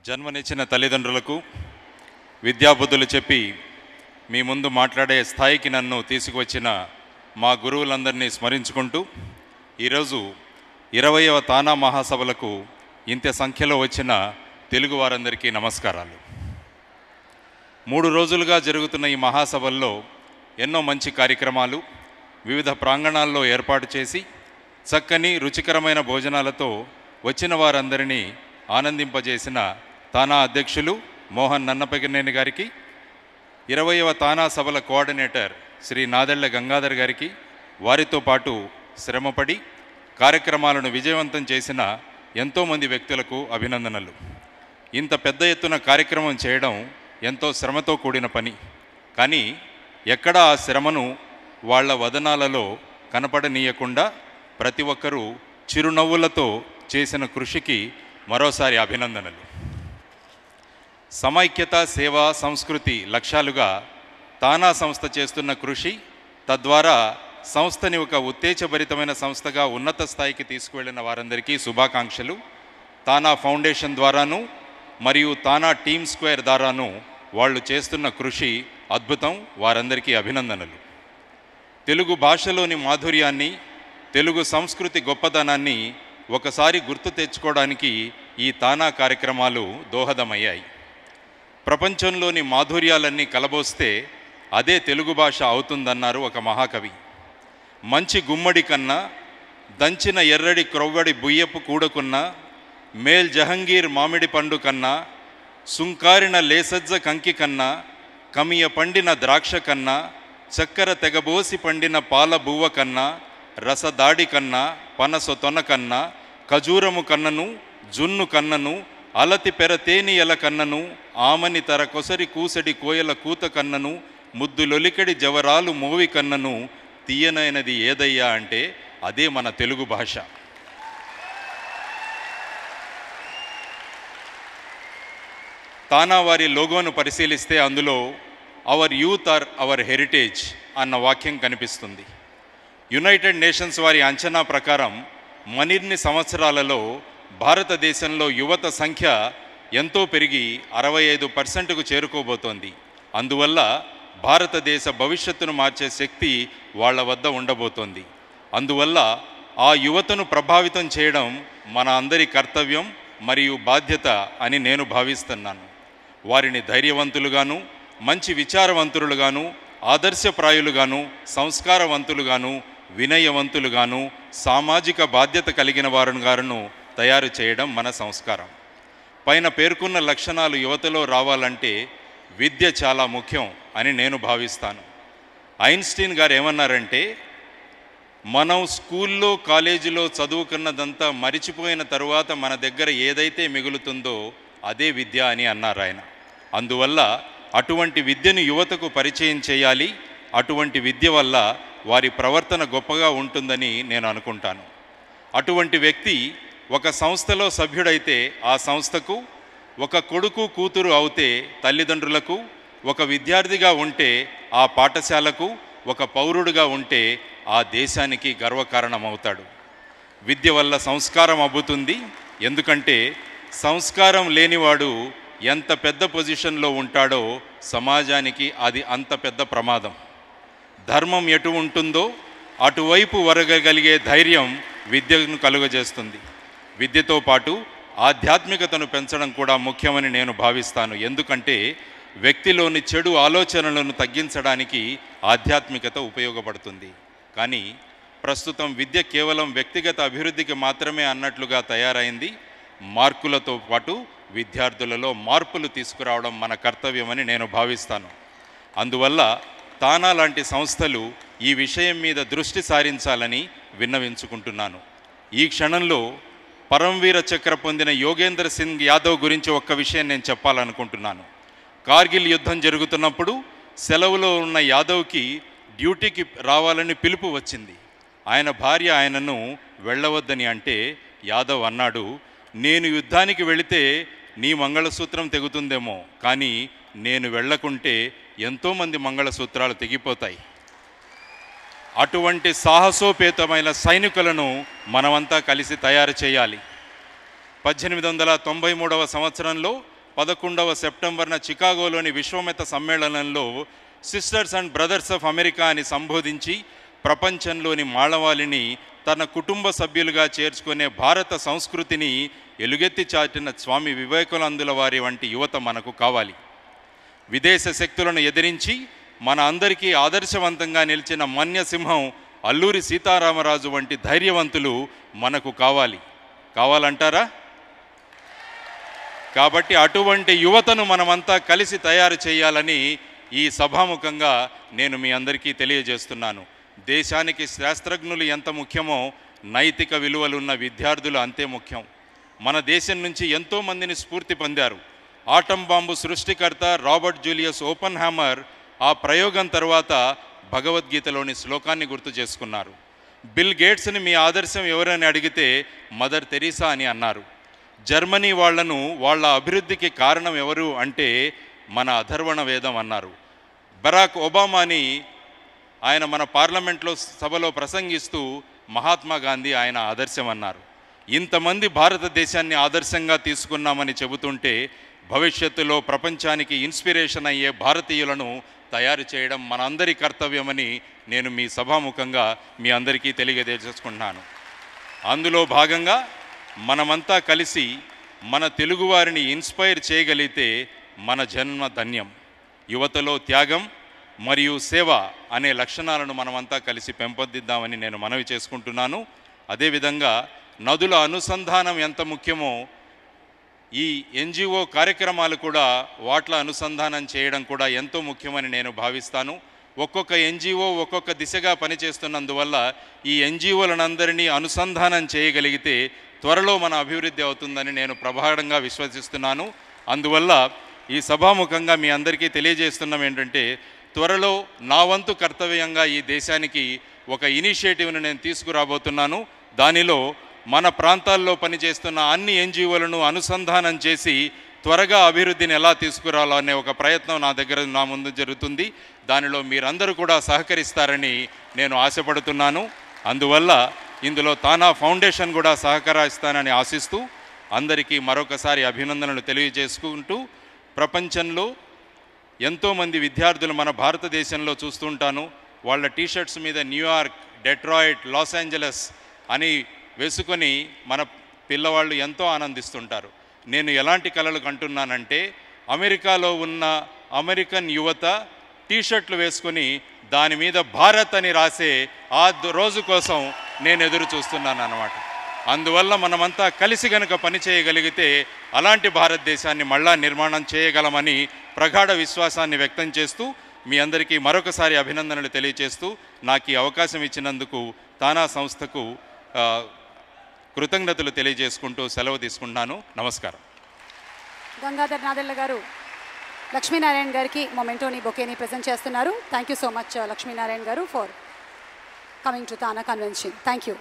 జన్మనిచ్చిన తల్లిదండ్రులకు విద్యాబుద్ధులు చెప్పి మీ ముందు మాట్లాడే స్థాయికి నన్ను తీసుకువచ్చిన మా గురువులందరినీ స్మరించుకుంటూ ఈరోజు 20వ తానా మహాసభలకు ఇంత సంఖ్యలో వచ్చిన తెలుగు వారందరికీ నమస్కారాలు. 3 రోజులుగా జరుగుతున్న ఈ మహాసభల్లో ఎన్నో మంచి కార్యక్రమాలు వివిధ ప్రాంగణాల్లో ఏర్పాటు చేసి చక్కని రుచికరమైన భోజనాలతో వచ్చిన వారందరినీ ఆనందింపజేసిన తానా అధ్యక్షులు మోహన్ నన్నపగినేని గారికి, 20వ తానా సభల కోఆర్డినేటర్ శ్రీ నాదెళ్ల గంగాధర్ గారికి, వారితో పాటు శ్రమపడి కార్యక్రమాలను విజయవంతం చేసిన ఎంతోమంది వ్యక్తులకు అభినందనలు. ఇంత పెద్ద ఎత్తున కార్యక్రమం చేయడం ఎంతో శ్రమతో కూడిన పని. కానీ ఎక్కడ ఆ శ్రమను వాళ్ళ వదనాలలో కనపడనీయకుండా ప్రతి ఒక్కరూ చిరునవ్వులతో చేసిన కృషికి మరోసారి అభినందనలు. సమైక్యత, సేవ, సంస్కృతి లక్ష్యాలుగా తానా సంస్థ చేస్తున్న కృషి, తద్వారా సంస్థని ఒక ఉత్తేజభరితమైన సంస్థగా ఉన్నత స్థాయికి తీసుకువెళ్ళిన వారందరికీ శుభాకాంక్షలు. తానా ఫౌండేషన్ ద్వారాను మరియు తానా టీమ్ స్క్వేర్ ద్వారాను వాళ్ళు చేస్తున్న కృషి అద్భుతం. వారందరికీ అభినందనలు. తెలుగు భాషలోని మాధుర్యాన్ని, తెలుగు సంస్కృతి గొప్పతనాన్ని ఒకసారి గుర్తు తెచ్చుకోవడానికి ఈ తానా కార్యక్రమాలు దోహదమయ్యాయి. ప్రపంచంలోని మాధుర్యాలన్నీ కలబోస్తే అదే తెలుగు భాష అవుతుందన్నారు ఒక మహాకవి. మంచి గుమ్మడి కన్నా, దంచిన ఎర్రడి క్రొవ్వడి బుయ్యపు కూడకున్నా, మేల్ జహంగీర్ మామిడి పండు కన్నా, సుంకారిన లేసజ్జ కంకి కన్నా, కమియ పండిన ద్రాక్ష కన్నా, చక్కెర తెగబోసి పండిన పాల బువ్వ కన్నా, రసదాడి కన్నా, పనస తొన కన్నా, ఖజూరము కన్నను, జున్ను కన్నను, అలతి పెరతేనియల కన్నను, ఆమని తర కొసరి కూసడి కోయల కూత కన్నను, ముద్దులొలికడి జవరాలు మోవి కన్నను, తీయనైనది ఏదయ్యా అంటే అదే మన తెలుగు భాష. తానా వారి లోగోను పరిశీలిస్తే అందులో our youth are our heritage అన్న వాక్యం కనిపిస్తుంది. యునైటెడ్ నేషన్స్ వారి అంచనా ప్రకారం మరిన్ని సంవత్సరాలలో భారతదేశంలో యువత సంఖ్య ఎంతో పెరిగి 65%కు చేరుకోబోతోంది. అందువల్ల భారతదేశ భవిష్యత్తును మార్చే శక్తి వాళ్ళ వద్ద ఉండబోతోంది. అందువల్ల ఆ యువతను ప్రభావితం చేయడం మన అందరి కర్తవ్యం మరియు బాధ్యత అని నేను భావిస్తున్నాను. వారిని ధైర్యవంతులుగాను, మంచి విచారవంతులుగాను, ఆదర్శప్రాయులుగాను, సంస్కారవంతులుగాను, వినయవంతులుగాను, సామాజిక బాధ్యత కలిగిన వారుగాను తయారు చేయడం మన సంస్కారం. పైన పేర్కొన్న లక్షణాలు యువతలో రావాలంటే విద్య చాలా ముఖ్యం అని నేను భావిస్తాను. ఐన్స్టీన్ గారు ఏమన్నారంటే, మనం స్కూల్లో కాలేజీలో చదువుకున్నదంతా మరిచిపోయిన తరువాత మన దగ్గర ఏదైతే మిగులుతుందో అదే విద్య అని అన్నారు ఆయన. అందువల్ల అటువంటి విద్యను యువతకు పరిచయం చేయాలి. అటువంటి విద్య వల్ల వారి ప్రవర్తన గొప్పగా ఉంటుందని నేను అనుకుంటాను. అటువంటి వ్యక్తి ఒక సంస్థలో సభ్యుడైతే ఆ సంస్థకు, ఒక కొడుకు కూతురు అవుతే తల్లిదండ్రులకు, ఒక విద్యార్థిగా ఉంటే ఆ పాఠశాలకు, ఒక పౌరుడుగా ఉంటే ఆ దేశానికి గర్వకారణమవుతాడు. విద్య వల్ల సంస్కారం అబ్బుతుంది. ఎందుకంటే సంస్కారం లేనివాడు ఎంత పెద్ద పొజిషన్లో ఉంటాడో సమాజానికి అది అంత పెద్ద ప్రమాదం. ధర్మం ఎటు ఉంటుందో అటువైపు వరగగలిగే ధైర్యం విద్యను కలుగజేస్తుంది. విద్యతో పాటు ఆధ్యాత్మికతను పెంచడం కూడా ముఖ్యమని నేను భావిస్తాను. ఎందుకంటే వ్యక్తిలోని చెడు ఆలోచనలను తగ్గించడానికి ఆధ్యాత్మికత ఉపయోగపడుతుంది. కానీ ప్రస్తుతం విద్య కేవలం వ్యక్తిగత అభివృద్ధికి మాత్రమే అన్నట్లుగా తయారైంది. మార్కులతో పాటు విద్యార్థులలో మార్పులు తీసుకురావడం మన కర్తవ్యమని నేను భావిస్తాను. అందువల్ల తానా లాంటి సంస్థలు ఈ విషయం మీద దృష్టి సారించాలని విన్నవించుకుంటున్నాను. ఈ క్షణంలో పరమవీర చక్ర పొందిన యోగేంద్ర సింగ్ యాదవ్ గురించి ఒక్క విషయం నేను చెప్పాలనుకుంటున్నాను. కార్గిల్ యుద్ధం జరుగుతున్నప్పుడు సెలవులో ఉన్న యాదవ్కి డ్యూటీకి రావాలని పిలుపు వచ్చింది. ఆయన భార్య ఆయనను వెళ్ళవద్దని అంటే యాదవ్ అన్నాడు, నేను యుద్ధానికి వెళితే నీ మంగళసూత్రం తెగుతుందేమో, కానీ నేను వెళ్ళకుంటే ఎంతోమంది మంగళసూత్రాలు తెగిపోతాయి. అటువంటి సాహసోపేతమైన సైనికులను మనమంతా కలిసి తయారు చేయాలి. 1893వ సంవత్సరంలో 11వ సెప్టెంబర్న చికాగోలోని విశ్వమత సమ్మేళనంలో sisters and brothers of America అని సంబోధించి ప్రపంచంలోని మానవాళిని తన కుటుంబ సభ్యులుగా చేర్చుకునే భారత సంస్కృతిని ఎలుగెత్తి చాటిన స్వామి వివేకానందుల వారి వంటి యువత మనకు కావాలి. విదేశ శక్తులను ఎదిరించి మన అందరికీ ఆదర్శవంతంగా నిలిచిన మన్యసింహం అల్లూరి సీతారామరాజు వంటి ధైర్యవంతులు మనకు కావాలంటారా? కాబట్టి అటువంటి యువతను మనమంతా కలిసి తయారు చేయాలని ఈ సభాముఖంగా నేను మీ అందరికీ తెలియజేస్తున్నాను. దేశానికి శాస్త్రజ్ఞులు ఎంత ముఖ్యమో నైతిక విలువలున్న విద్యార్థులు అంతే ముఖ్యం. మన దేశం నుంచి ఎంతోమందిని స్ఫూర్తి పొందారు. ఆటం బాంబు సృష్టికర్త రాబర్ట్ జూలియస్ ఓపెన్ హ్యామర్ ఆ ప్రయోగం తర్వాత భగవద్గీతలోని శ్లోకాన్ని గుర్తు చేసుకున్నారు. బిల్ గేట్స్ని మీ ఆదర్శం ఎవరని అడిగితే మదర్ తెరీసా అని అన్నారు. జర్మనీ వాళ్లను వాళ్ళ అభివృద్ధికి కారణం ఎవరు అంటే మన అథర్వణ వేదం అన్నారు. బరాక్ ఒబామాని ఆయన మన పార్లమెంట్లో సభలో ప్రసంగిస్తూ మహాత్మా గాంధీ ఆయన ఆదర్శం అన్నారు. ఇంతమంది భారతదేశాన్ని ఆదర్శంగా తీసుకున్నామని చెబుతుంటే భవిష్యత్తులో ప్రపంచానికి ఇన్స్పిరేషన్ అయ్యే భారతీయులను తయారు చేయడం మనందరి కర్తవ్యమని నేను మీ సభాముఖంగా మీ అందరికీ తెలియజేసుకుంటున్నాను. అందులో భాగంగా మనమంతా కలిసి మన తెలుగువారిని ఇన్స్పైర్ చేయగలిగితే మన జన్మ ధన్యం. యువతలో త్యాగం మరియు సేవ అనే లక్షణాలను మనమంతా కలిసి పెంపొందిద్దామని నేను మనవి చేసుకుంటున్నాను. అదేవిధంగా నదుల అనుసంధానం ఎంత ముఖ్యమో ఈ ఎన్జిఓ కార్యక్రమాలు కూడా వాట్ల అనుసంధానం చేయడం కూడా ఎంతో ముఖ్యమని నేను భావిస్తాను. ఒక్కొక్క ఎన్జిఓ ఒక్కొక్క దిశగా పనిచేస్తున్నందువల్ల ఈ ఎన్జిఓలనందరినీ అనుసంధానం చేయగలిగితే త్వరలో మన అభివృద్ధి అవుతుందని నేను ప్రగాఢంగా విశ్వసిస్తున్నాను. అందువల్ల ఈ సభాముఖంగా మీ అందరికీ తెలియజేస్తున్నాం ఏంటంటే త్వరలో నా వంతు కర్తవ్యంగా ఈ దేశానికి ఒక ఇనిషియేటివ్ను నేను తీసుకురాబోతున్నాను. దానిలో మన ప్రాంతాల్లో పనిచేస్తున్న అన్ని ఎన్జిఓలను అనుసంధానం చేసి త్వరగా అభివృద్ధిని ఎలా తీసుకురావాలో అనే ఒక ప్రయత్నం నా ముందు జరుగుతుంది. దానిలో మీరందరూ కూడా సహకరిస్తారని నేను ఆశపడుతున్నాను. అందువల్ల ఇందులో తానా ఫౌండేషన్ కూడా సహకరిస్తానని ఆశిస్తూ అందరికీ మరొకసారి అభినందనలు తెలియజేసుకుంటూ ప్రపంచంలో ఎంతోమంది విద్యార్థులు మన భారతదేశంలో చూస్తుంటాను. వాళ్ళ టీషర్ట్స్ మీద న్యూయార్క్, డెట్రాయిట్, లాస్ ఏంజలస్ అని వేసుకొని మన పిల్లవాళ్ళు ఎంతో ఆనందిస్తుంటారు. నేను ఎలాంటి కలలు కంటున్నానంటే అమెరికాలో ఉన్న అమెరికన్ యువత టీషర్ట్లు వేసుకొని దాని మీద భారత్ అని రాసే ఆ రోజు కోసం నేను ఎదురు చూస్తున్నాను అన్నమాట. అందువల్ల మనమంతా కలిసి గనక పని చేయగలిగితే అలాంటి భారతదేశాన్ని మళ్ళా నిర్మాణం చేయగలమని ప్రగాఢ విశ్వాసాన్ని వ్యక్తం చేస్తూ మీ అందరికీ మరొకసారి అభినందనలు తెలియజేస్తూ నాకు ఈ అవకాశం ఇచ్చినందుకు తానా సంస్థకు కృతజ్ఞతలు తెలియజేసుకుంటూ సెలవు తీసుకుంటున్నాను. నమస్కారం. గంగాధర్ నాదెళ్ల గారు లక్ష్మీనారాయణ గారికి మొమెంటోని బొకేని ప్రెజెంట్ చేస్తున్నారు. Thank you so much Lakshminarayana garu for coming to TANA convention. Thank you.